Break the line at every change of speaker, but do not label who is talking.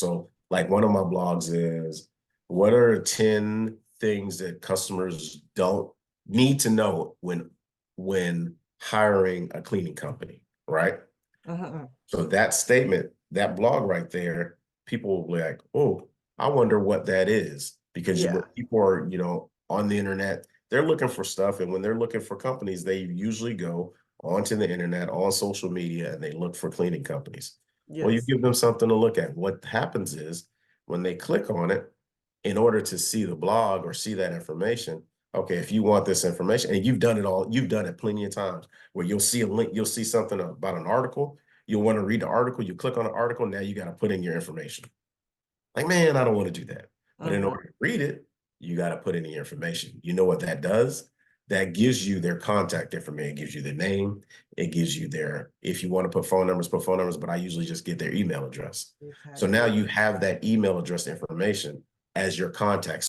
So like one of my blogs is, what are 10 things that customers don't need to know when hiring a cleaning company, right?
Uh-huh.
So that statement, that blog right there, people will be like, oh, I wonder what that is. Because
Yeah.
when people are, on the internet, they're looking for stuff. And when they're looking for companies, they usually go onto the internet, on social media, and they look for cleaning companies. Well, you
Yes.
give them something to look at. What happens is when they click on it, in order to see the blog or see that information, okay, if you want this information, and you've done it plenty of times where you'll see a link, you'll see something about an article, you'll want to read the article, you click on the article, now you got to put in your information. Like, man, I don't want to do that. But in
Uh-huh.
order to read it, you got to put in the information. You know what that does? That gives you their contact information. It gives you their name. It gives you their, if you want to put phone numbers, but I usually just get their email address. So
Okay.
now you have that email address information as your contact.